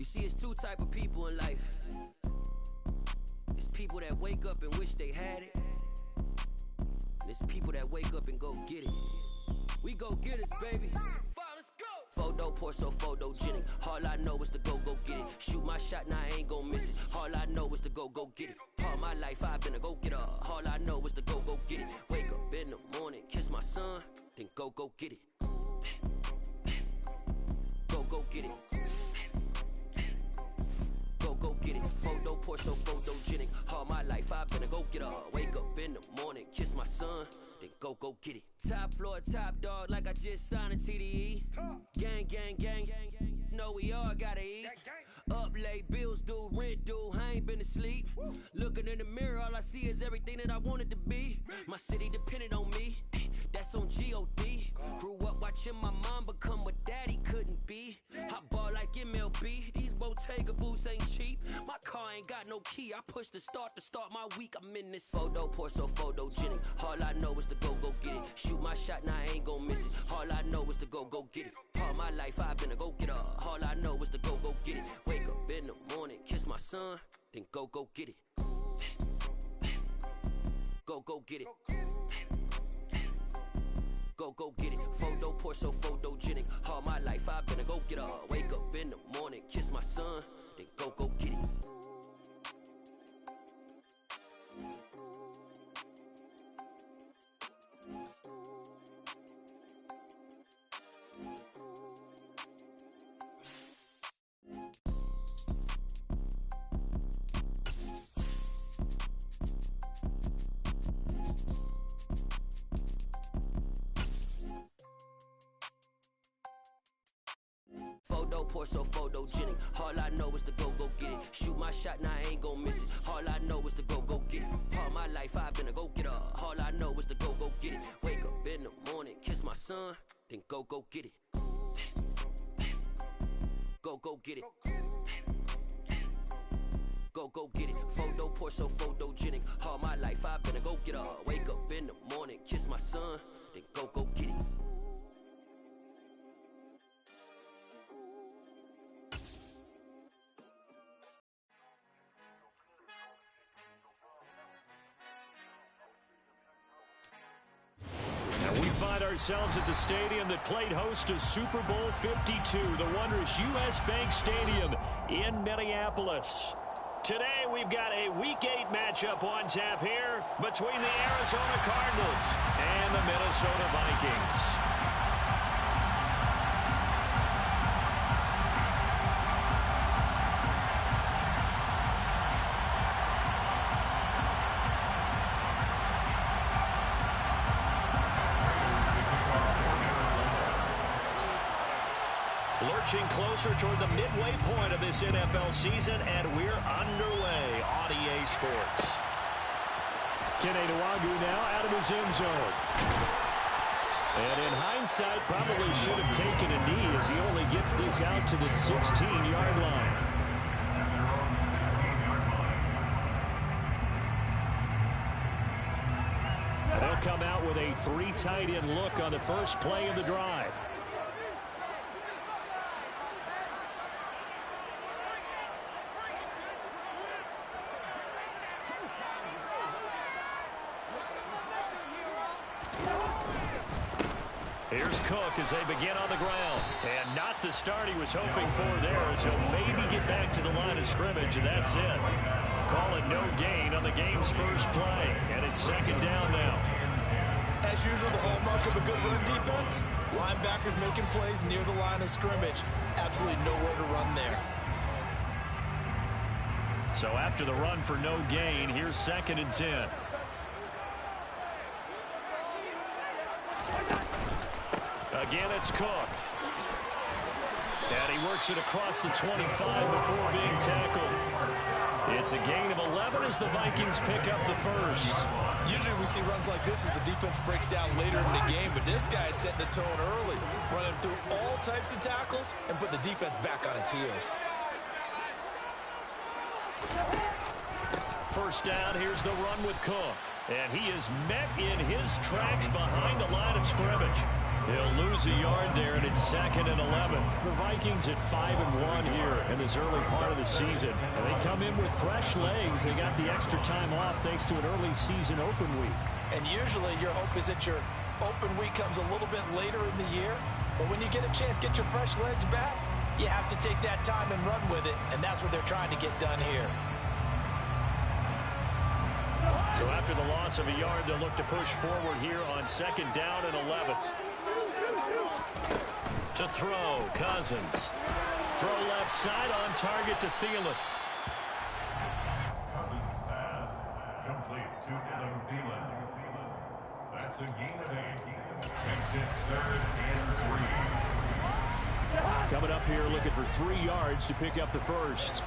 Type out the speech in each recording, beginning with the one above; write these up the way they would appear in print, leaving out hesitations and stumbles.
You see, it's two type of people in life. It's people that wake up and wish they had it. And it's people that wake up and go get it. We go get it, baby. Let's go. Photo pour so photogenic. All I know is to go get it. Shoot my shot, now I ain't gon' miss it. All I know is to go get it. All my life I've been a go-getter. All I know is to go get it. Wake up in the morning, kiss my son, then go get it. Go get it. Go get it. Photo pour so photogenic. All my life I've been a go-getter. Wake up in the morning, kiss my son, then go get it. Top floor, top dog, like I just signed a TDE. Gang, gang, gang, know we all gotta eat. Up late, bills due, rent due, I ain't been asleep. Looking in the mirror, all I see is everything that I wanted to be. My city depended on me, that's on G.O.D. Grew up watching my mom become what daddy couldn't be. I ball like MLB, these Bottega boots ain't cheap. My car ain't got no key, I push the start to start my week. I'm in this photo pour so photogenic. All I know is to go get it. Shoot my shot, now I ain't gon' miss it. All I know is to go get it. All my life I've been a go-getter. All I know is to go get it. Wake up in the morning, kiss my son, then go get it. Go get it. Go get it. Photo pour so photogenic. All my life I've been a go-getter. Wake up in the morning, kiss my son, then go get it. Photo pour so photogenic. All I know is to go get it. Shoot my shot, now I ain't gon' miss it. All I know is to go get it. All my life I've been a go-getter. All I know is to go get it. Wake up in the morning, kiss my son, then go get it. Go get it. Go get it. Photo pour so photogenic. All my life I've been a go-getter. Wake up in the morning, kiss my son, then go get it. We find ourselves at the stadium that played host to Super Bowl 52, the wondrous U.S. Bank Stadium in Minneapolis. Today, we've got a Week 8 matchup on tap here between the Arizona Cardinals and the Minnesota Vikings. Lurching closer toward the midway point of this NFL season, and we're underway on EA Sports. Kene Nwangwu now out of his end zone. And in hindsight, probably should have taken a knee as he only gets this out to the 16-yard line. They'll come out with a three tight end look on the first play of the drive. Here's Cook as they begin on the ground. And not the start he was hoping for there, as he'll maybe get back to the line of scrimmage, and that's it. Call it no gain on the game's first play, and it's second down now. As usual, the hallmark of a good run defense, linebackers making plays near the line of scrimmage. Absolutely nowhere to run there. So after the run for no gain, here's 2nd and 10. Again, it's Cook. And he works it across the 25 before being tackled. It's a gain of 11 as the Vikings pick up the first. Usually we see runs like this as the defense breaks down later in the game, but this guy is setting the tone early, running through all types of tackles and put the defense back on its heels. First down, here's the run with Cook. And he is met in his tracks behind the line of scrimmage. He'll lose a yard there, and it's 2nd and 11. The Vikings at 5-1 here in this early part of the season. And they come in with fresh legs. They got the extra time off thanks to an early season open week. And usually your hope is that your open week comes a little bit later in the year. But when you get a chance to get your fresh legs back, you have to take that time and run with it. And that's what they're trying to get done here. So after the loss of a yard, they'll look to push forward here on 2nd down and 11. To throw, Cousins. Throw left side on target to Thielen. Cousins pass complete to Adam Thielen. That's a gain of 8. Makes it 3rd and 3. Coming up here looking for 3 yards to pick up the first.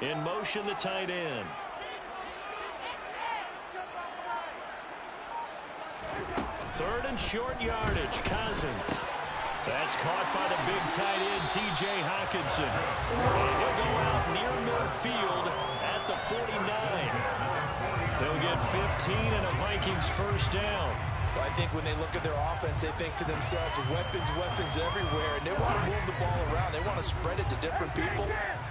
In motion, the tight end. Third and short yardage, Cousins. That's caught by the big tight end, T.J. Hockenson. And he'll go out near midfield at the 49. They'll get 15 and a Vikings first down. Well, I think when they look at their offense, they think to themselves, weapons everywhere, and they want to move the ball around. They want to spread it to different people,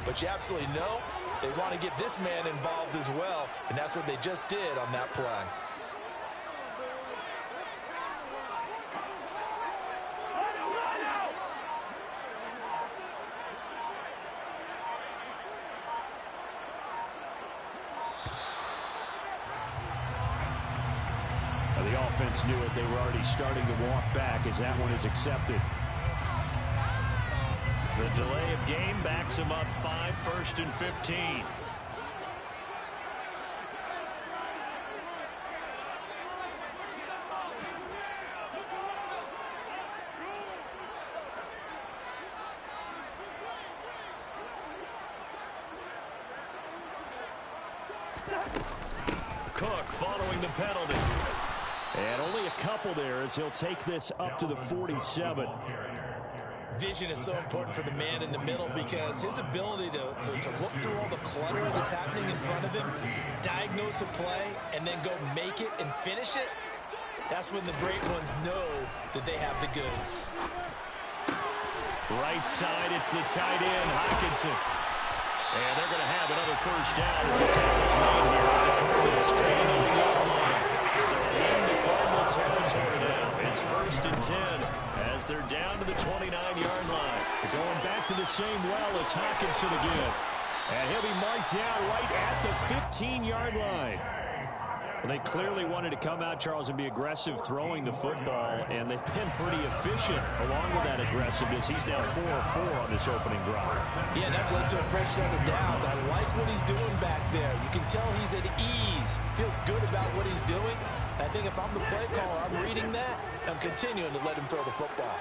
but you absolutely know they want to get this man involved as well, and that's what they just did on that play. The offense knew it. They were already starting to walk back as that one is accepted. The delay of game backs him up 5, 1st and 15. Cook following the penalty. And only a couple there as he'll take this up to the 47. Vision is so important for the man in the middle because his ability to look through all the clutter that's happening in front of him, diagnose a play, and then go make it and finish it, that's when the great ones know that they have the goods. Right side, it's the tight end, Hockenson. And they're going to have another first down as the tackle's made here at the Cardinals straight on the yard line. So in the Cardinal territory now, it's 1st and 10 as they're down to the 29-yard line. Going back to the same well, it's Hockenson again. And he'll be marked down right at the 15-yard line. Well, they clearly wanted to come out, Charles, and be aggressive throwing the football, and they've been pretty efficient along with that aggressiveness. He's now 4 of 4 on this opening drive. Yeah, that's led to a fresh set of downs. I like what he's doing back there. You can tell he's at ease. Feels good about what he's doing. I think if I'm the play caller, I'm reading that. I'm continuing to let him throw the football.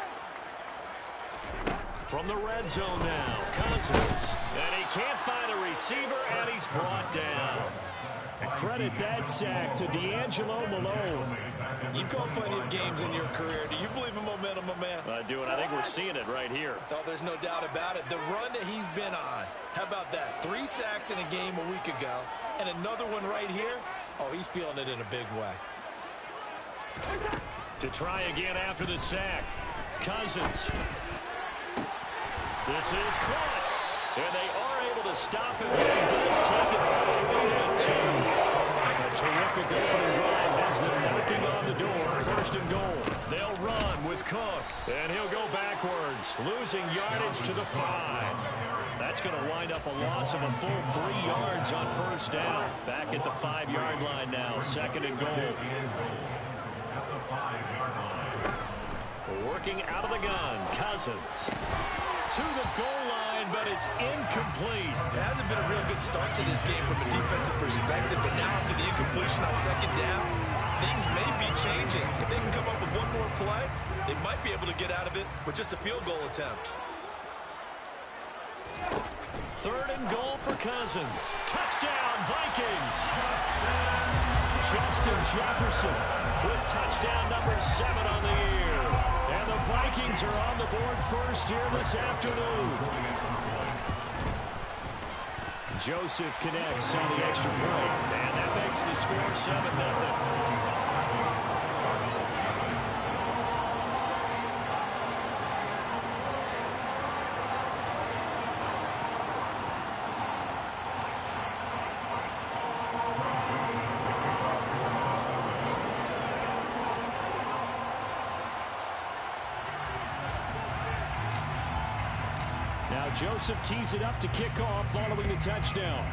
From the red zone now, Cousins. And he can't find a receiver, and he's brought down. Credit that sack to D'Angelo Malone. You've called plenty of games in your career. Do you believe in momentum, my man? I do, and I think we're seeing it right here. Oh, there's no doubt about it. The run that he's been on. How about that? 3 sacks in a game a week ago, and another one right here. Oh, he's feeling it in a big way. To try again after the sack. Cousins. This is caught. And they are able to stop him, but he does take it all the way to 2. A terrific opening drive has them knocking on the door. 1st and goal. They'll run with Cook. And he'll go backwards, losing yardage to the 5. That's going to wind up a loss of a full 3 yards on 1st down. Back at the 5-yard line now. 2nd and goal. Working out of the gun, Cousins. To the goal line, but it's incomplete. It hasn't been a real good start to this game from a defensive perspective, but now after the incompletion on 2nd down, things may be changing. If they can come up with one more play, they might be able to get out of it with just a field goal attempt. 3rd and goal for Cousins. Touchdown, Vikings. Justin Jefferson with touchdown number 7 on the year. And the Vikings are on the board first here this afternoon. Joseph connects on the extra point, and that makes the score 7-0. Now Joseph tees it up to kick off following the touchdown.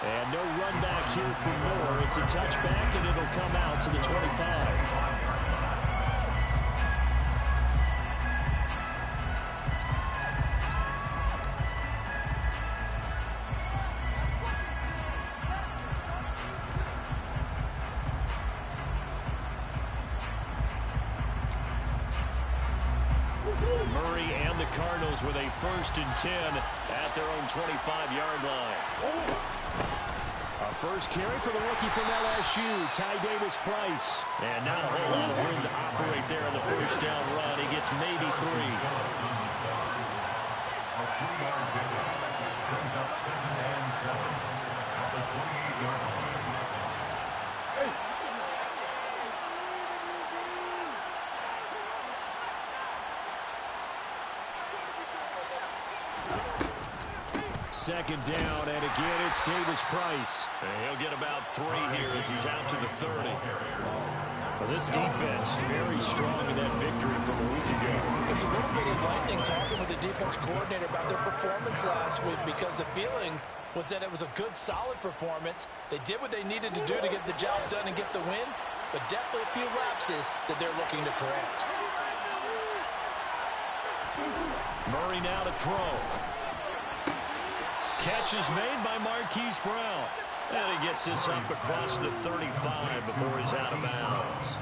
And no run back here for Moore. It's a touchback, and it'll come out to the 25. Murray and the Cardinals with a 1st and 10 at their own 25-yard line. A first carry for the rookie from LSU, Ty Davis-Price. And not a whole lot of room to operate there on the first down run. He gets maybe 3. A 3-yard pickup brings up 2nd and 7 at the 28-yard line. Second down, and again it's Davis-Price. He'll get about 3 here as he's out to the 30. Well, this defense very strong in that victory from a week ago. There's a little bit of lightning talking with the defense coordinator about their performance last week, because the feeling was that it was a good, solid performance. They did what they needed to do to get the job done and get the win, but definitely a few lapses that they're looking to correct. Murray now to throw. Catch is made by Marquise Brown. And he gets this up across the 35 before he's out of bounds.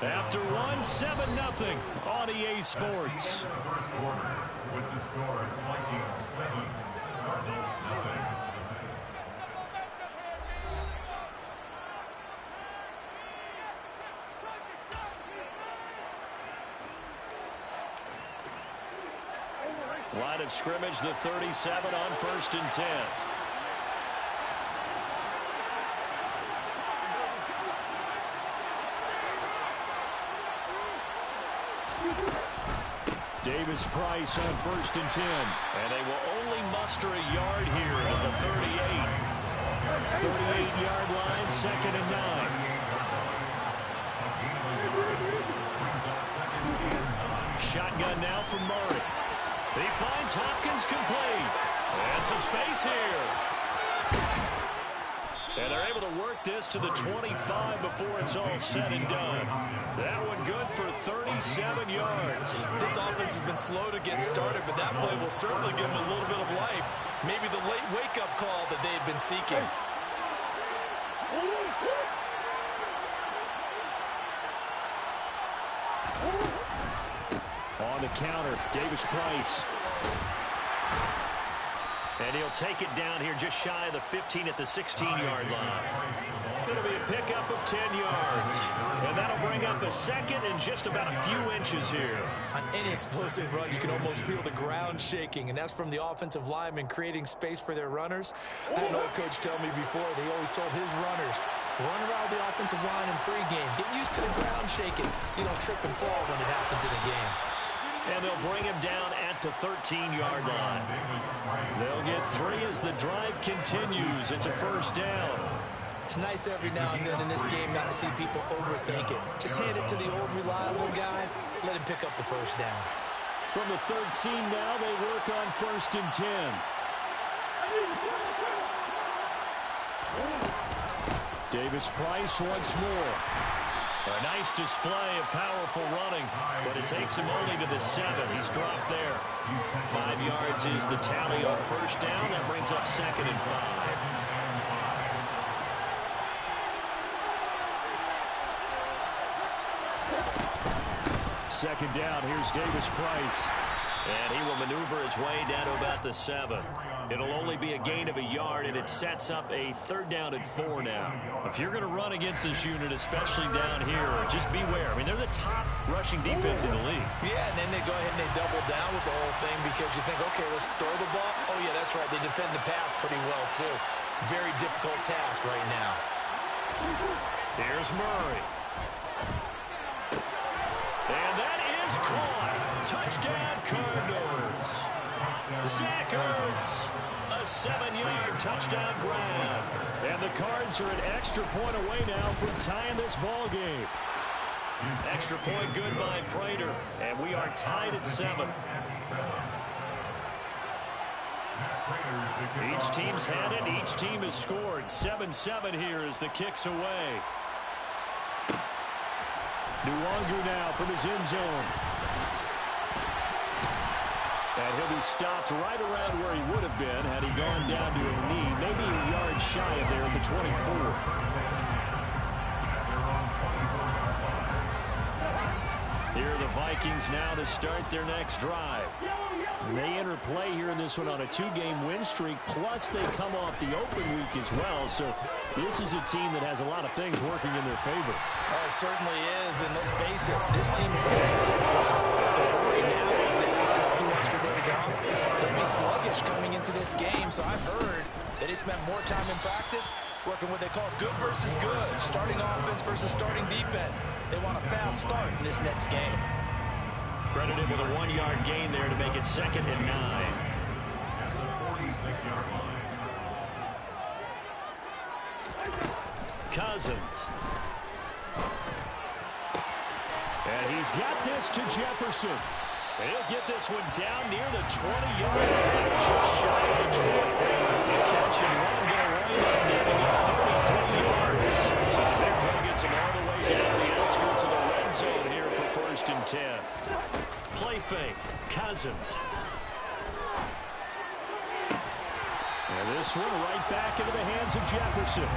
After 7-0 on EA Sports. First quarter with the score Vikings 7, Cardinals 0. Line of scrimmage, the 37 on 1st and 10. Davis-Price on 1st and 10. And they will only muster a yard here at the 38. 38-yard line, 2nd and 9. Shotgun now from Murray. He finds Hopkins complete. And some space here. And they're able to work this to the 25 before it's all said and done. That one good for 37 yards. This offense has been slow to get started, but that play will certainly give them a little bit of life. Maybe the late wake-up call that they've been seeking. On the counter, Davis-Price. And he'll take it down here just shy of the 15 at the 16-yard line. It'll be a pickup of 10 yards. And that'll bring up a 2nd and just about a few inches here. On any explosive run, you can almost feel the ground shaking, and that's from the offensive linemen creating space for their runners. I had an old coach tell me before, they always told his runners, run around the offensive line in pregame. Get used to the ground shaking so you don't trip and fall when it happens in a game. And they'll bring him down at the 13-yard line. They'll get 3 as the drive continues. It's a 1st down. It's nice every now and then in this game not to see people overthink it. Just hand it to the old reliable guy. Let him pick up the 1st down. From the 13 now, they work on 1st and 10. Davis-Price once more. A nice display of powerful running, but it takes him only to the 7. He's dropped there. 5 yards is the tally on 1st down. That brings up 2nd and 5. Second down, here's Davis-Price. And he will maneuver his way down to about the 7. It'll only be a gain of a yard, and it sets up a 3rd down and 4 now. If you're going to run against this unit, especially down here, just beware. I mean, they're the top rushing defense in the league. Yeah, and then they go ahead and they double down with the whole thing because you think, okay, let's throw the ball. Oh, yeah, that's right. They defend the pass pretty well, too. Very difficult task right now. Here's Murray. And that is caught. Touchdown, Cardinals. Zach Ertz, a 7-yard touchdown grab. And the Cards are an extra point away now from tying this ball game. Extra point good by Prater. And we are tied at 7. Each team's had it. Each team has scored. 7-7 here as the kick's away. Nwangwu now from his end zone. And he'll be stopped right around where he would have been had he gone down to a knee. Maybe a yard shy of there at the 24. Here are the Vikings now to start their next drive. And they enter play here in this one on a 2-game win streak, plus they come off the open week as well. So this is a team that has a lot of things working in their favor. Oh, it certainly is, and let's face it, this team is playing so well. The worry now is that after a few extra days out, they'll be sluggish coming into this game. So I've heard that they spent more time in practice working what they call good versus good, starting offense versus starting defense. They want a fast start in this next game. Credited with a 1-yard gain there to make it 2nd and 9. Cousins. And he's got this to Jefferson. He'll get this one down near the 20-yard line, just shy of the 20. The catch and run going to wind up netting him 33 yards. So the big play gets him all the way down the outskirts of the red zone here for 1st and 10. Play fake. Cousins. And this one right back into the hands of Jefferson.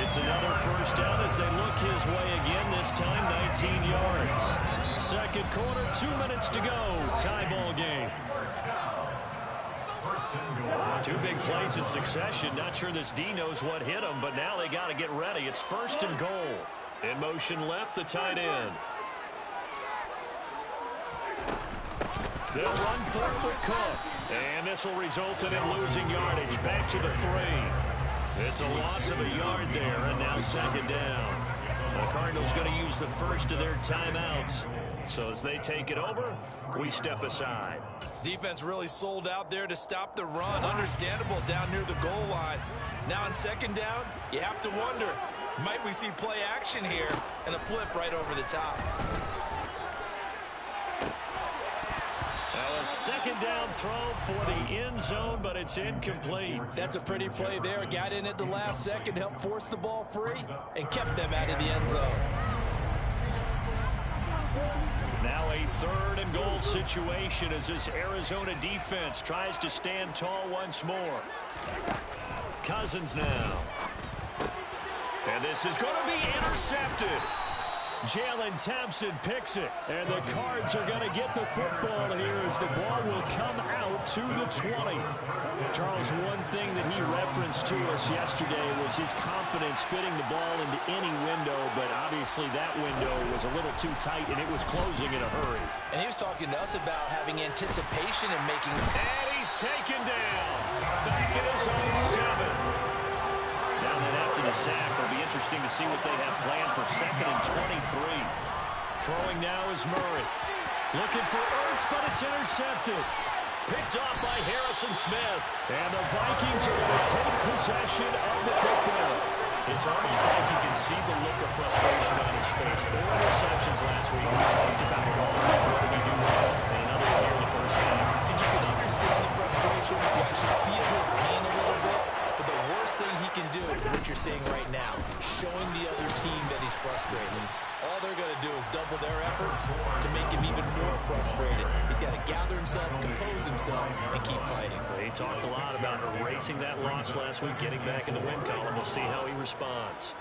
It's another 1st down as they look his way again, this time 19 yards. 2nd quarter, 2 minutes to go. Tie ball game. 2 big plays in succession. Not sure this D knows what hit him, but now they got to get ready. It's 1st and goal. In motion left, the tight end. They'll run for it with Cook. And this will result in him losing yardage. Back to the 3. It's a loss of a yard there, and now 2nd down. The Cardinals going to use the first of their timeouts. So as they take it over, we step aside. Defense really sold out there to stop the run. Understandable down near the goal line. Now on 2nd down, you have to wonder, might we see play action here and a flip right over the top? A 2nd down throw for the end zone, but it's incomplete. That's a pretty play there. Got in at the last second, helped force the ball free, and kept them out of the end zone. Now a 3rd and goal situation as this Arizona defense tries to stand tall once more. Cousins now. And this is going to be intercepted. Jalen Thompson picks it, and the Cards are going to get the football here as the ball will come out to the 20. Charles, one thing that he referenced to us yesterday was his confidence fitting the ball into any window, but obviously that window was a little too tight, and it was closing in a hurry. And he was talking to us about having anticipation and making... And he's taken down. Back in his own 7. Now then after the sack, it'll be interesting to see what they have planned for 2nd and 23. Throwing now is Murray. Looking for Ertz, but it's intercepted. Picked off by Harrison Smith. And the Vikings are going to take possession of the football. It's almost like you can see the look of frustration on his face. 4 interceptions last week. We talked about it all. What did we do wrong? And another one here in the 1st half. And you can understand the frustration. You actually feel his pain a little bit. But the worst thing he can do is what you're seeing right now, showing the other team that he's frustrated. All they're going to do is double their efforts to make him even more frustrated. He's got to gather himself, compose himself, and keep fighting. He talked a lot about erasing that loss last week, getting back in the win column. We'll see how he responds.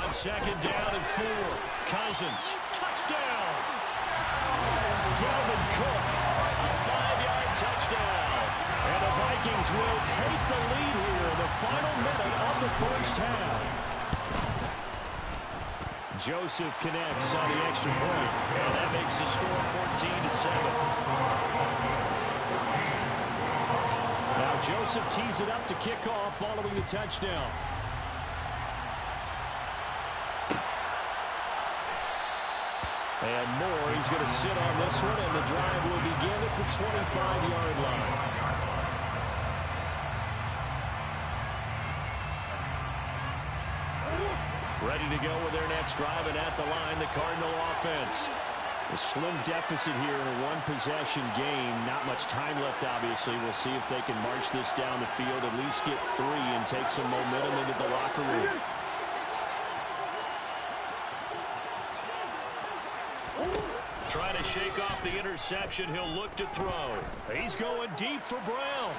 on second down and 4. Cousins, touchdown. Dalvin Cook, a 5-yard touchdown. And the Vikings will take the lead here in the final minute of the first half. Joseph connects on the extra point, and that makes the score 14-7. Now Joseph tees it up to kick off following the touchdown. And Moore, he's going to sit on this one, and the drive will begin at the 25-yard line. Ready to go with their next drive, and at the line, the Cardinal offense. A slim deficit here in a one-possession game. Not much time left, obviously. We'll see if they can march this down the field, at least get 3, and take some momentum into the locker room. Trying to shake off the interception. He'll look to throw. He's going deep for Brown.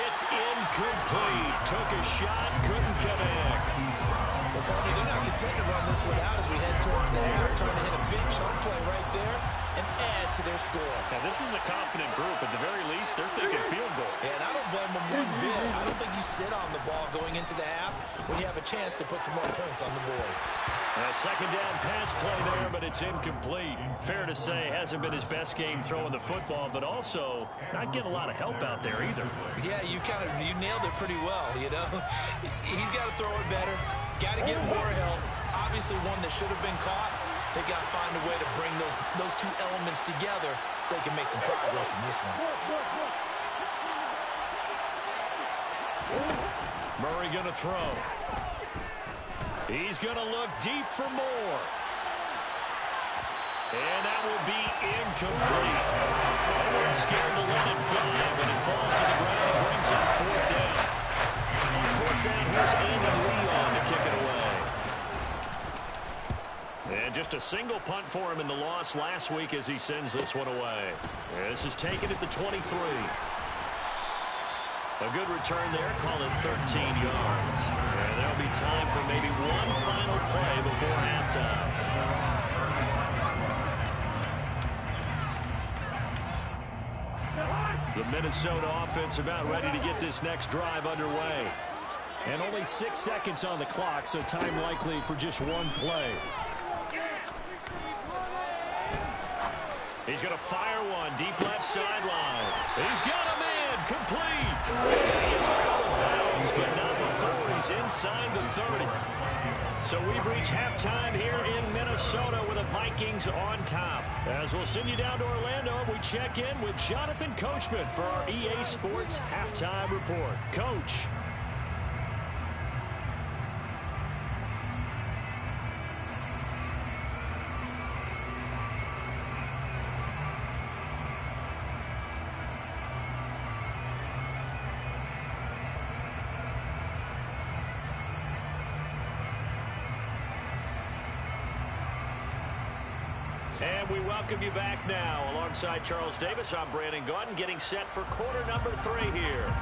It's incomplete. Took a shot, couldn't connect. Well, partner, they're not content to run this one out as we head towards the half, trying to hit a big chunk play right there and add to their score. Now, this is a confident group. At the very least, they're thinking field goal. Yeah, and I don't blame them one bit. I don't think you sit on the ball going into the half when you have a chance to put some more points on the board. A second down pass play there, but it's incomplete. Fair to say, hasn't been his best game throwing the football, but also not getting a lot of help out there either. Yeah, you nailed it pretty well, you know. He's got to throw it better. Got to get more help. Obviously one that should have been caught. They got to find a way to bring those two elements together so they can make some progress in this one. Murray going to throw. He's going to look deep for Moore. And that will be incomplete. They weren't scared to let it fly, but it falls to the ground and brings up 4th down. On 4th down, here's Andy Leon to kick it away. And just a single punt for him in the loss last week as he sends this one away. This is taken at the 23. A good return there, call it 13 yards. And there'll be time for maybe one final play before halftime. The Minnesota offense about ready to get this next drive underway. And only 6 seconds on the clock, so time likely for just one play. He's going to fire one, deep left sideline. He's got a man, complete. He's out of bounds, but not before he's inside the 30. So we've reached halftime here in Minnesota with the Vikings on top. As we'll send you down to Orlando, we check in with Jonathan Coachman for our EA Sports Halftime Report. Coach. And we welcome you back now. Alongside Charles Davis, I'm Brandon Gaudin, getting set for quarter number 3 here.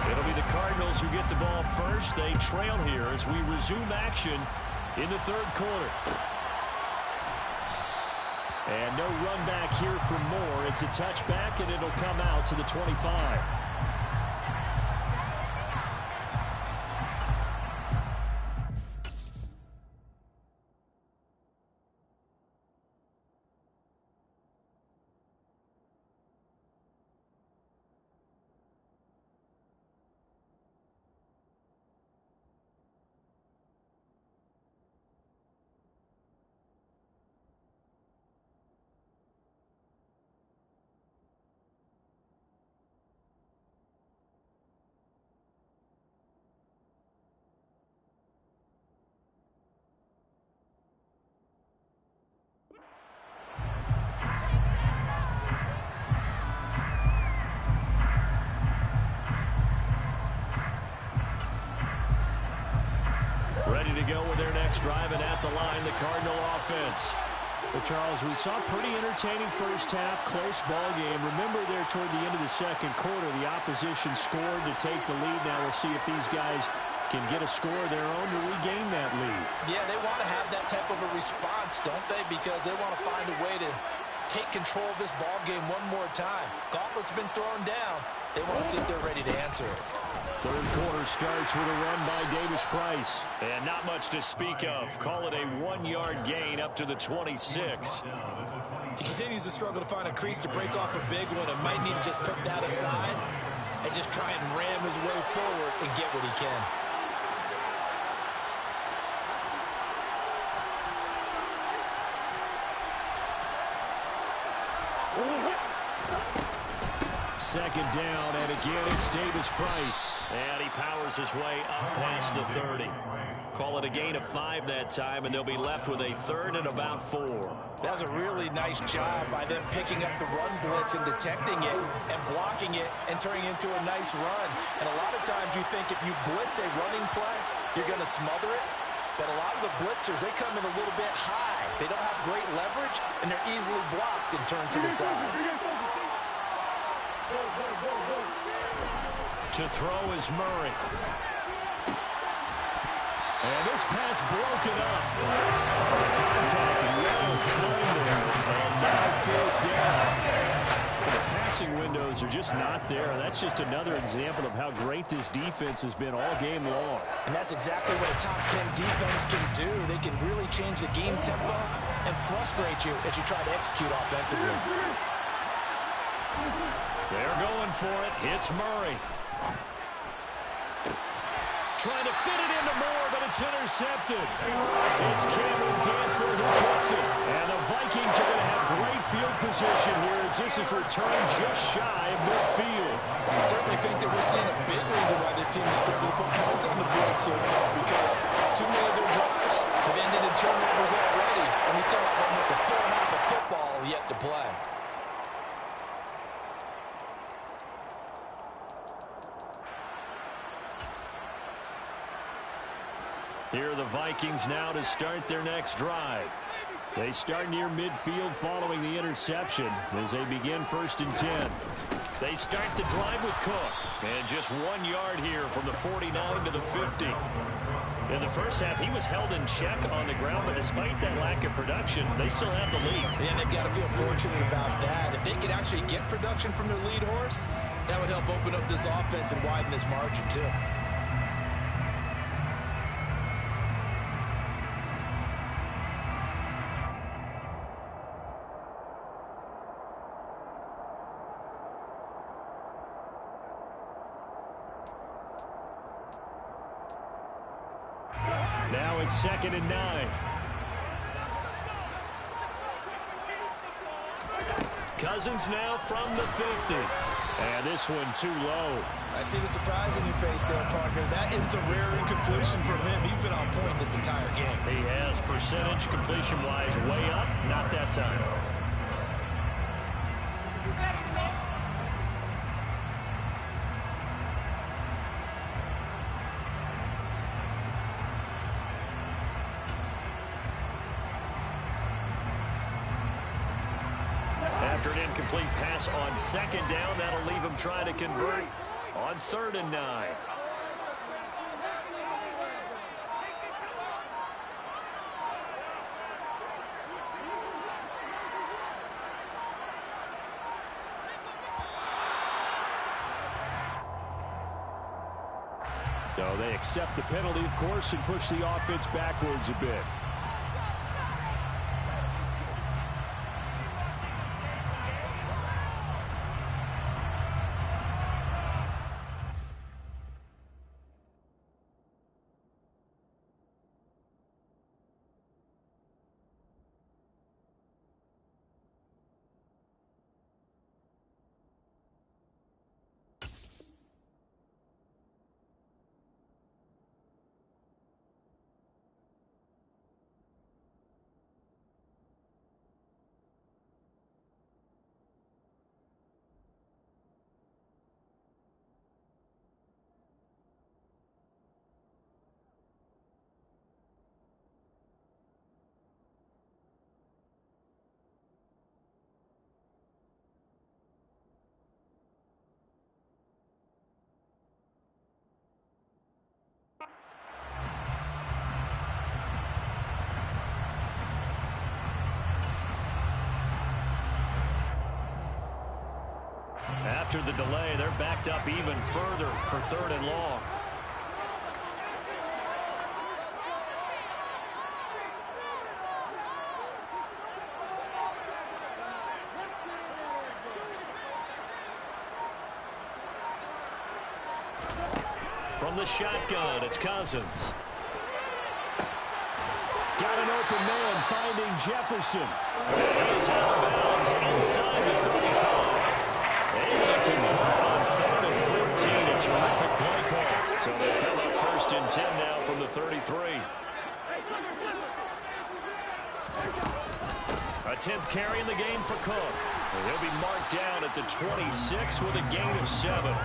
It'll be the Cardinals who get the ball first. They trail here as we resume action in the 3rd quarter. And no run back here for Moore. It's a touchback, and it'll come out to the 25. Ready to go with their next drive, and at the line, the Cardinal offense. Well, Charles, we saw a pretty entertaining first half, close ball game. Remember there toward the end of the second quarter, the opposition scored to take the lead. Now we'll see if these guys can get a score of their own to regain that lead. Yeah, they want to have that type of a response, don't they? Because they want to find a way to take control of this ball game one more time. Gauntlet's been thrown down. They want to see if they're ready to answer it. Third quarter starts with a run by Davis Price. And not much to speak of. Call it a 1-yard gain up to the 26. He continues to struggle to find a crease to break off a big one and might need to just put that aside and just try and ram his way forward and get what he can. Second down, and again it's Davis Price. And he powers his way up past the 30. Call it a gain of 5 that time, and they'll be left with a third and about 4. That was a really nice job by them picking up the run blitz and detecting it and blocking it and turning it into a nice run. And a lot of times you think if you blitz a running play, you're going to smother it. But a lot of the blitzers, they come in a little bit high. They don't have great leverage, and they're easily blocked and turned to the side. To throw is Murray. And this pass broken up. Contact well timed there. And now fourth down. The passing windows are just not there. That's just another example of how great this defense has been all game long. And that's exactly what a top 10 defense can do. They can really change the game tempo and frustrate you as you try to execute offensively. They're going for it. It's Murray. Trying to fit it into Moore, but it's intercepted. It's Cameron Dantzler who gets it. And the Vikings are going to have great field position here as this is returned just shy of midfield. I certainly think that we're seeing a big reason why this team is struggling to put points on the board so far, because too many of their drives have ended in turnovers already, and we still have almost a full half of football yet to play. Here are the Vikings now to start their next drive. They start near midfield following the interception as they begin 1st and 10. They start the drive with Cook. And just 1 yard here from the 49 to the 50. In the first half, he was held in check on the ground, but despite that lack of production, they still have the lead. And they've got to feel fortunate about that. If they could actually get production from their lead horse, that would help open up this offense and widen this margin too. Now it's 2nd and 9. Cousins now from the 50. And this one too low. I see the surprise in your face there, partner. That is a rare incompletion from him. He's been on point this entire game. He has percentage completion-wise way up. Not that time. After an incomplete pass on 2nd down, that'll leave him trying to convert on 3rd and 9. So they accept the penalty, of course, and push the offense backwards a bit. After the delay, they're backed up even further for 3rd and long. From the shotgun, it's Cousins. Got an open man, finding Jefferson. He's out of bounds inside the 35. Able to convert on 3rd and 14. A terrific play call. So they come up 1st and 10 now from the 33. A 10th carry in the game for Cook. And he'll be marked down at the 26 with a gain of 7.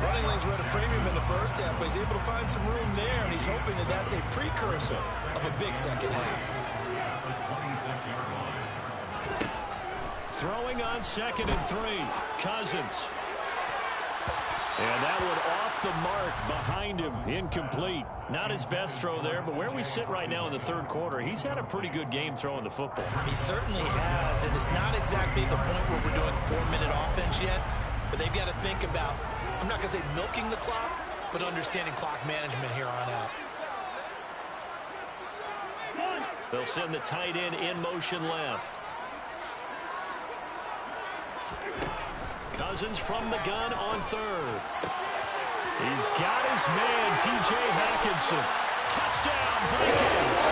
Running lanes were at a premium in the first half, but he's able to find some room there, and he's hoping that that's a precursor of a big second half. Throwing on 2nd and 3. Cousins. And that one off the mark behind him. Incomplete. Not his best throw there, but where we sit right now in the 3rd quarter, he's had a pretty good game throwing the football. He certainly has, and it's not exactly the point where we're doing 4-minute offense yet, but they've got to think about, I'm not going to say milking the clock, but understanding clock management here on out. They'll send the tight end in motion left. Cousins from the gun on 3rd. He's got his man, T.J. Hockenson. Touchdown, Vikings.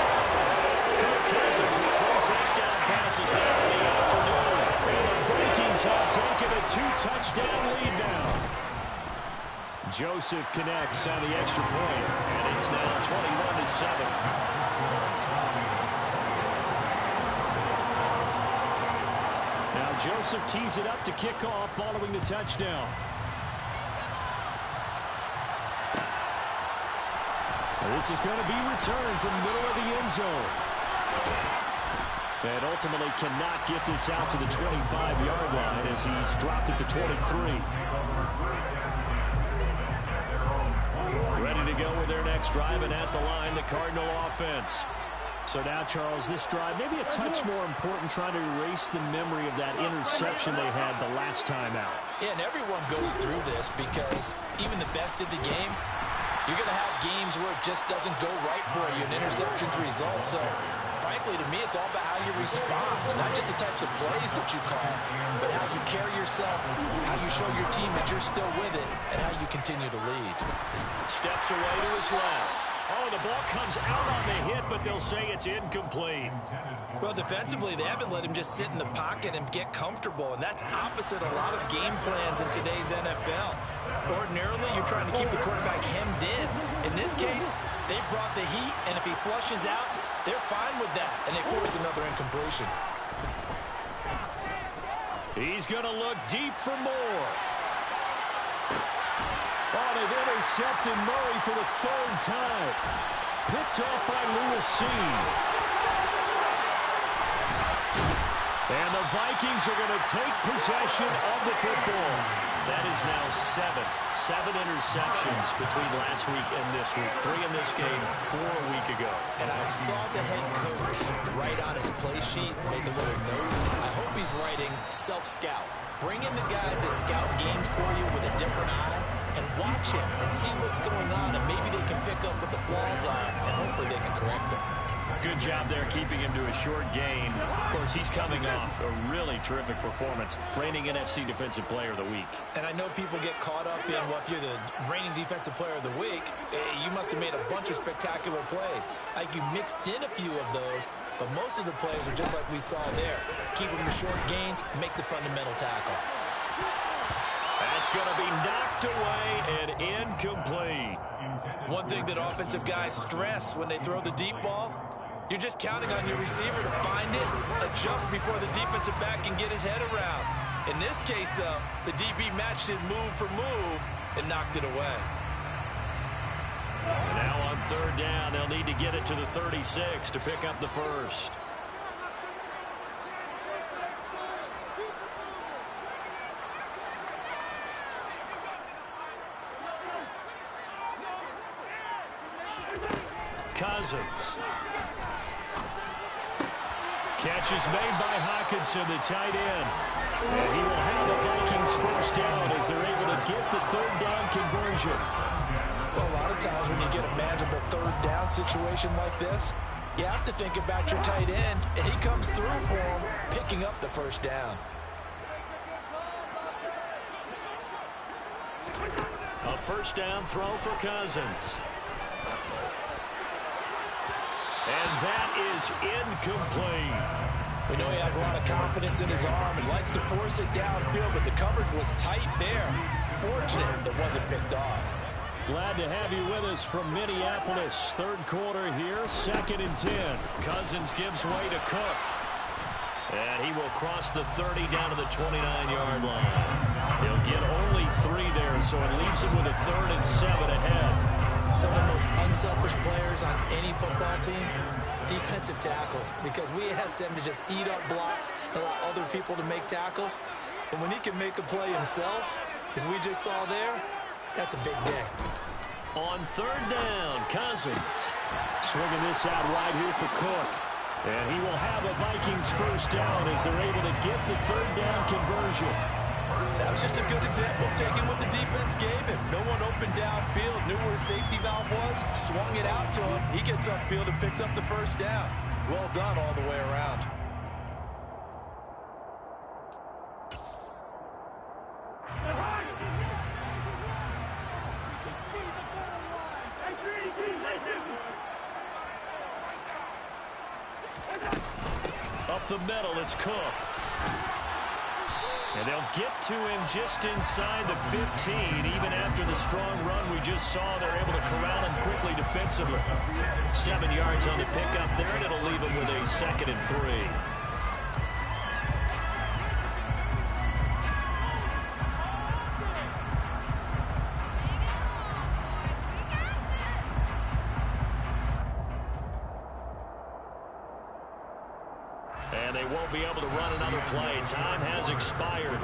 Kirk Cousins with 3 touchdown passes now in the afternoon. And the Vikings have taken a 2-touchdown lead now. Joseph connects on the extra point, and it's now 21-7. Now Joseph tees it up to kick off following the touchdown. This is going to be returned from the middle of the end zone. And ultimately cannot get this out to the 25-yard line as he's dropped at the 23. Ready to go with their next drive, and at the line, the Cardinal offense. So now, Charles, this drive, maybe a touch more important, trying to erase the memory of that interception they had the last time out. Yeah, and everyone goes through this because even the best of the game, you're going to have games where it just doesn't go right for you, and interceptions result. So, frankly, to me, it's all about how you respond, not just the types of plays that you call, but how you carry yourself, how you show your team that you're still with it, and how you continue to lead. Steps away to his left. Oh, the ball comes out on the hit, but they'll say it's incomplete. Well, defensively, they haven't let him just sit in the pocket and get comfortable, and that's opposite a lot of game plans in today's NFL. Ordinarily, you're trying to keep the quarterback hemmed in. In this case, they brought the heat, and if he flushes out, they're fine with that, and they force another incompletion. He's going to look deep for more. Oh, they've intercepted Murray for the 3rd time. Picked off by Lewis Cine. And the Vikings are going to take possession of the football. That is now 7 interceptions between last week and this week. 3 in this game, 4 a week ago. And I saw the head coach write on his play sheet, make a little note. I hope he's writing self-scout. Bring in the guys that scout games for you with a different eye and watch him and see what's going on, and maybe they can pick up what the flaws are, and hopefully they can correct them. Good job there keeping him to a short gain. Of course, he's coming off a really terrific performance, reigning NFC Defensive Player of the Week. And I know people get caught up in, well, if you're the reigning Defensive Player of the Week, you must have made a bunch of spectacular plays. Like you mixed in a few of those, but most of the plays are just like we saw there. Keep them to short gains, make the fundamental tackle. That's going to be knocked away and incomplete. One thing that offensive guys stress when they throw the deep ball, you're just counting on your receiver to find it, adjust before the defensive back can get his head around. In this case, though, the DB matched it move for move and knocked it away. And now on 3rd down, they'll need to get it to the 36 to pick up the first. Cousins. Catch is made by Hockenson, the tight end. And he will have the Vikings first down as they're able to get the third down conversion. Well, a lot of times when you get a manageable third down situation like this, you have to think about your tight end, and he comes through for him, picking up the first down. A first down throw for Cousins. And that is incomplete. We know he has a lot of confidence in his arm and likes to force it downfield, but the coverage was tight there. Fortunate it wasn't picked off. Glad to have you with us from Minneapolis. Third quarter here, 2nd and 10. Cousins gives way to Cook. And he will cross the 30 down to the 29-yard line. He'll get only 3 there, so it leaves him with a 3rd and 7 ahead. Some of the most unselfish players on any football team, defensive tackles, because we ask them to just eat up blocks and allow other people to make tackles. But when he can make a play himself, as we just saw there, that's a big day. On 3rd down, Cousins. Swinging this out wide here for Cook. And he will have a Vikings first down as they're able to get the 3rd down conversion. That was just a good example of taking what the defense gave him. No one opened downfield, knew where his safety valve was, swung it out to him. He gets upfield and picks up the first down. Well done all the way around. Up the middle, it's Cook. And they'll get to him just inside the 15. Even after the strong run we just saw, they're able to corral him quickly defensively. 7 yards on the pickup there, and it'll leave him with a 2nd and 3. And they won't be able to run another play. Time has expired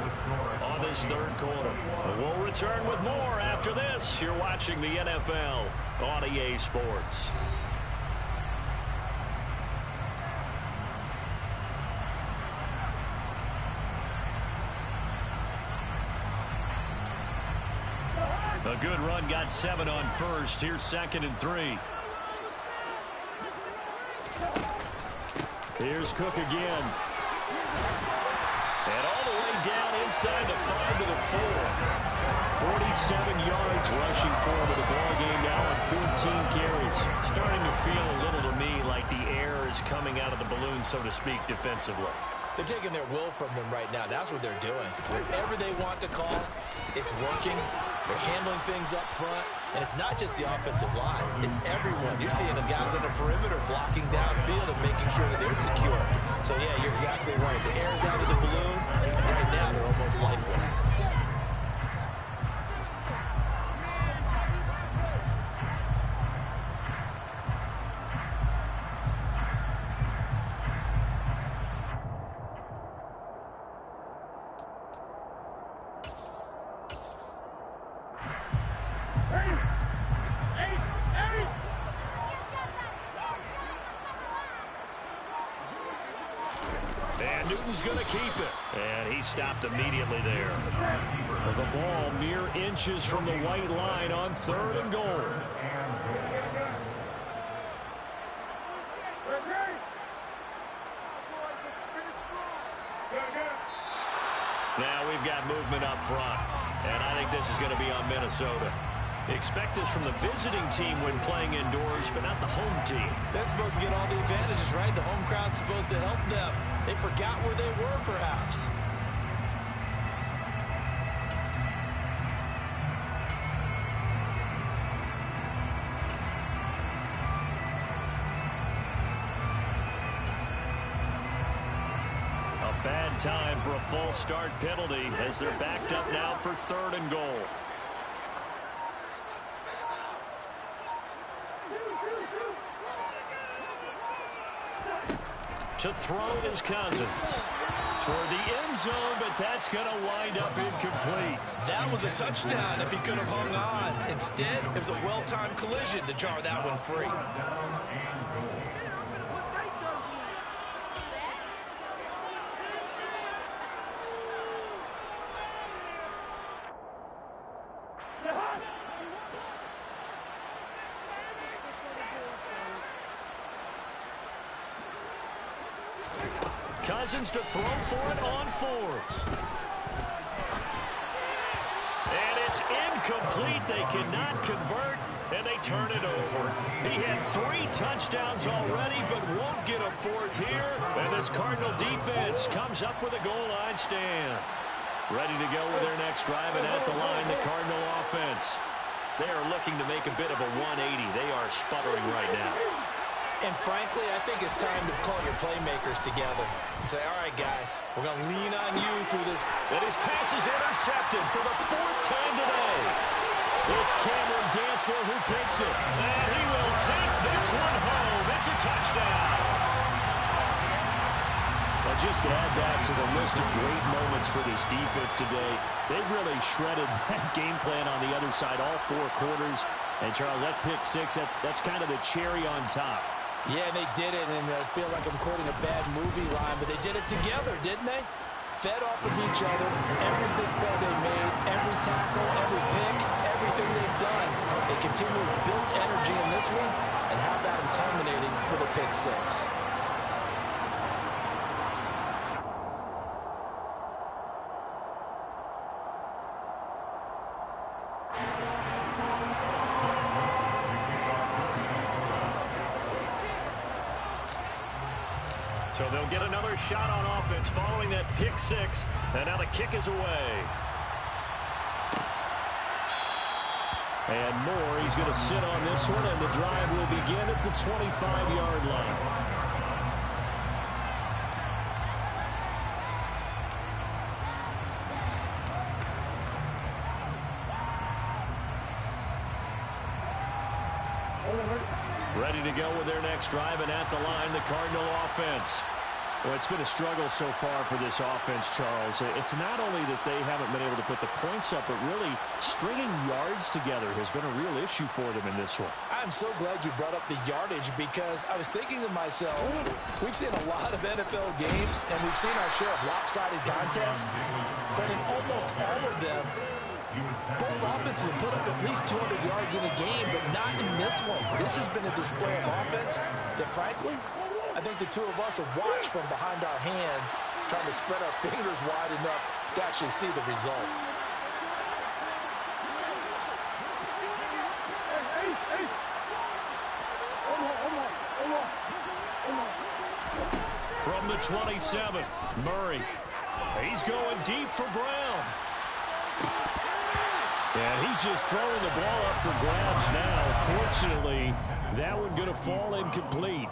on this 3rd quarter. We'll return with more after this. You're watching the NFL on EA Sports. A good run, got 7 on first. Here's 2nd and 3. Here's Cook again. And all the way down inside the 5 to the 4. 47 yards rushing forward the ball game now on 14 carries. Starting to feel a little to me like the air is coming out of the balloon, so to speak, defensively. They're taking their will from them right now. That's what they're doing. Whatever they want to call, it's working. They're handling things up front. And it's not just the offensive line. It's everyone. You're seeing the guys on the perimeter blocking downfield and making sure that they're secure. So, yeah, you're exactly right. The air's out of the balloon, and right now they're almost lifeless. And Newton's going to keep it. And he stopped immediately there. The ball mere inches from the white line on 3rd and goal. Now we've got movement up front. And I think this is going to be on Minnesota. Expect this from the visiting team when playing indoors, but not the home team. They're supposed to get all the advantages, right? The home crowd's supposed to help them. They forgot where they were, perhaps. A bad time for a false start penalty as they're backed up now for 3rd and goal. To throw is Cousins. Toward the end zone, but that's going to wind up incomplete. That was a touchdown if he could have hung on. Instead, it was a well-timed collision to jar that one free. Cousins to throw for it on fourth. And it's incomplete. They cannot convert, and they turn it over. He had 3 touchdowns already, but won't get a fourth here. And this Cardinal defense comes up with a goal line stand. Ready to go with their next drive, and at the line, the Cardinal offense. They are looking to make a bit of a 180. They are sputtering right now. And frankly, I think it's time to call your playmakers together and say, all right, guys, we're going to lean on you through this. And his pass is intercepted for the 4th time today. It's Cameron Dantzler who picks it. And he will take this one home. It's a touchdown. Well, just to add that to the list of great moments for this defense today, they've really shredded that game plan on the other side all 4 quarters. And, Charles, that pick 6, that's kind of the cherry on top. Yeah, they did it, and I feel like I'm quoting a bad movie line, but they did it together, didn't they? Fed off of each other, every big play they made, every tackle, every pick, everything they've done. They continue to build energy in this one, and how about them culminating with a pick 6? So they'll get another shot on offense following that pick 6. And now the kick is away. And Moore, he's going to sit on this one, and the drive will begin at the 25-yard line. Ready to go with their next drive, and at the line, the Cardinal offense. Well, it's been a struggle so far for this offense, Charles. It's not only that they haven't been able to put the points up, but really stringing yards together has been a real issue for them in this one. I'm so glad you brought up the yardage, because I was thinking to myself, we've seen a lot of NFL games, and we've seen our share of lopsided contests, but in almost all of them, both offenses have put up at least 200 yards in a game, but not in this one. This has been a display of offense that, frankly, I think the two of us have watched from behind our hands, trying to spread our fingers wide enough to actually see the result. From the 27, Murray. He's going deep for Brown. And he's just throwing the ball up for grabs now. Fortunately, that one going to fall incomplete.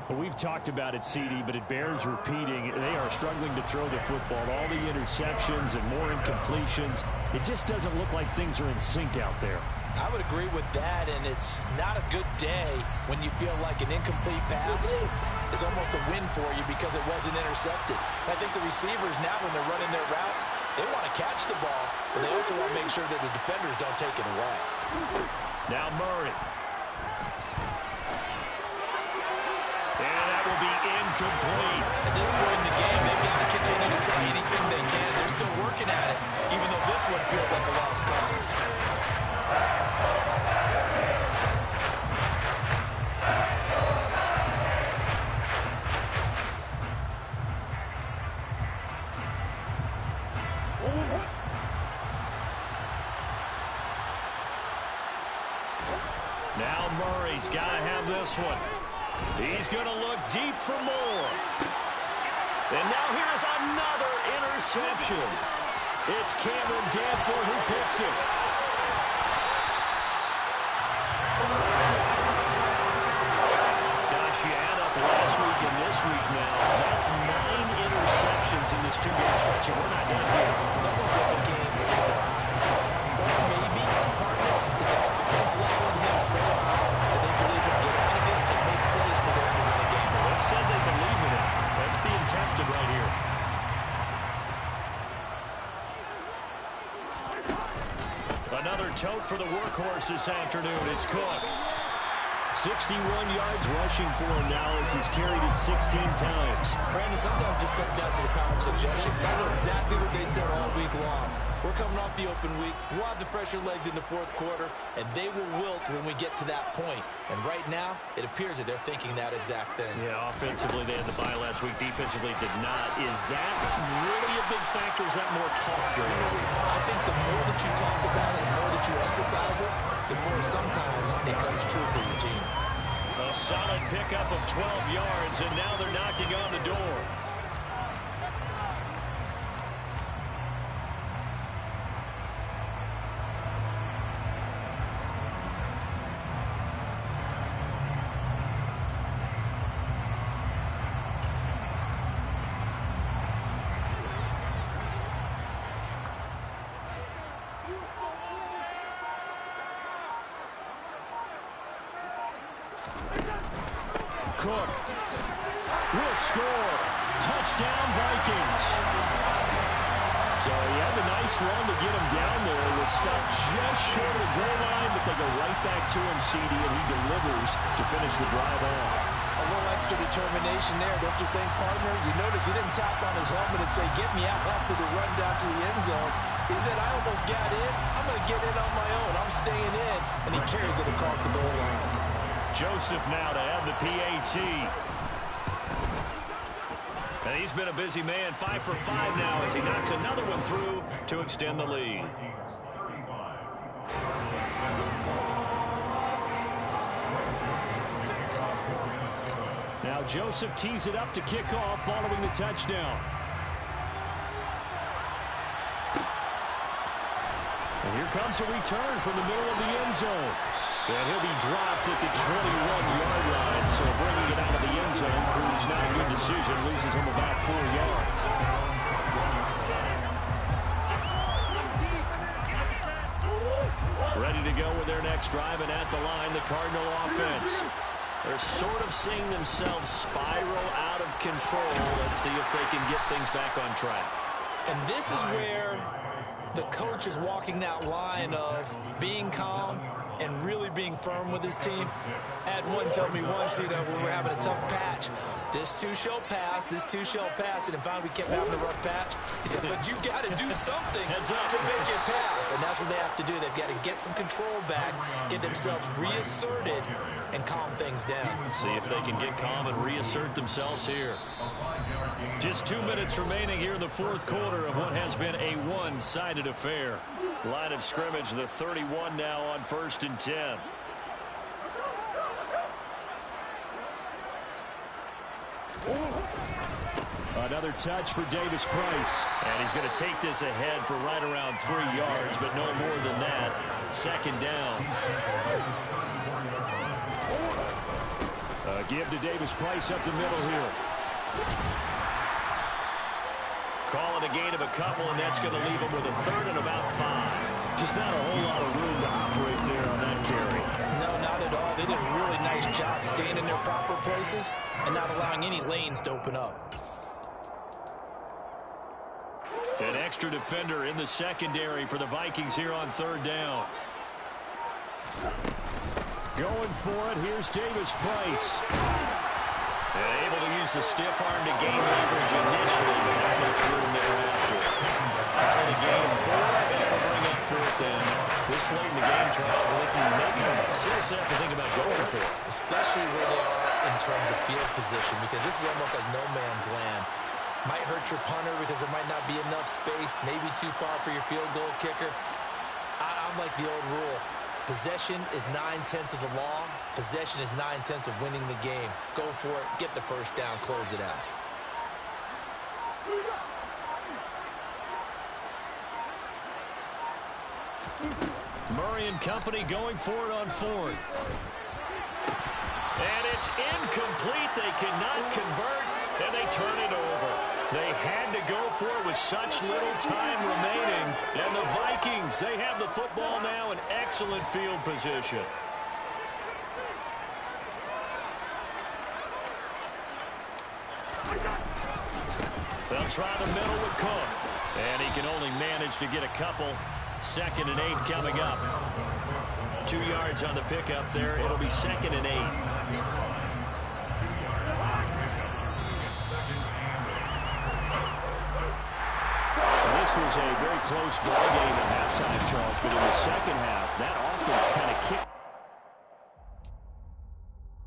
Well, we've talked about it, CD, but it bears repeating. They are struggling to throw the football. All the interceptions and more incompletions. It just doesn't look like things are in sync out there. I would agree with that, and it's not a good day when you feel like an incomplete pass is almost a win for you because it wasn't intercepted. I think the receivers now, when they're running their routes, they want to catch the ball, but they also want to make sure that the defenders don't take it away. Now Murray. And that will be incomplete. At this point in the game, they've got to continue to try anything they can. They're still working at it, even though this one feels like a lost cause. Now Murray's got to have this one. He's going to look deep for more. And now here's another interception. It's Cameron Dantzler who picks it. Gosh, you add up last week and this week now. That's 9 interceptions in this 2-game stretch, and we're not done here. It's almost like the game with their eyes. Or maybe, partner, is the confidence level in him so high that they believe he'll get out of it and make plays for them to win a game. They've said they believe in it. That's being tested right here. Another tote for the workhorse this afternoon. It's Cook. 61 yards rushing for him now as he's carried it 16 times. Brandon, sometimes just comes down to the power of suggestion, because I know exactly what they said all week long. We're coming off the open week. We'll have the fresher legs in the fourth quarter, and they will wilt when we get to that point. And right now, it appears that they're thinking that exact thing. Yeah, offensively, they had the bye last week. Defensively, did not. Is that really a big factor? Is that more talk during the week? I think the more that you talk about it, the more that you emphasize it, the more sometimes it comes true for your team. A solid pickup of 12 yards, and now they're knocking on the door. Cook will score. Touchdown, Vikings. So he had a nice run to get him down there. He was stopped just short of the goal line, but they go right back to him, CD, and he delivers to finish the drive off. A little extra determination there, don't you think, partner? You notice he didn't tap on his helmet and say, get me out after the run down to the end zone. He said, I almost got in. I'm going to get in on my own. I'm staying in. And he carries it across the goal line. Joseph now to have the PAT. And he's been a busy man. 5 for 5 now as he knocks another one through to extend the lead. Now Joseph tees it up to kick off following the touchdown. And here comes a return from the middle of the end zone. And he'll be dropped at the 21-yard line, so bringing it out of the end zone proves not a good decision, loses him about 4 yards. Ready to go with their next drive, and at the line, the Cardinal offense. They're sort of seeing themselves spiral out of control. Let's see if they can get things back on track. And this is where the coach is walking that line of being calm and really being firm with his team. Had one tell me once, when we're having a tough patch, this too shall pass, this too shall pass. And in fact, we kept having a rough patch. He said, but you got to do something to make it pass. And that's what they have to do. They've got to get some control back, get themselves reasserted, and calm things down. See if they can get calm and reassert themselves here. Just 2 minutes remaining here in the fourth quarter of what has been a one-sided affair. Line of scrimmage, the 31 now on 1st and 10. Another touch for Davis Price. And he's going to take this ahead for right around 3 yards, but no more than that. 2nd down. Give to Davis Price up the middle here. Calling a gain of a couple, and that's going to leave him with a 3rd and about 5. Just not a whole lot of room to operate there on that carry. No, not at all. They did a really nice job staying in their proper places and not allowing any lanes to open up. An extra defender in the secondary for the Vikings here on 3rd down. Going for it, here's Davis Price. And able to use the stiff arm to gain leverage initially, but not much room thereafter. Only gain 4, and it'll bring up 4th down. This late in the game, Charles, looking maybe seriously have to think about going for it. Especially where they are in terms of field position, because this is almost like no man's land. Might hurt your punter because there might not be enough space, maybe too far for your field goal kicker. I'm like the old rule. Possession is 9/10 of the law. Possession is 9/10 of winning the game. Go for it. Get the 1st down. Close it out. Murray and company going for it on 4th. And it's incomplete. They cannot convert, and they turn it over. They had to go for it with such little time remaining. And the Vikings, they have the football now in excellent field position. They'll try the middle with Cook. And he can only manage to get a couple. 2nd and 8 coming up. 2 yards on the pickup there. It'll be 2nd and 8. was a very close ball game at halftime, Charles, but in the second half, that offense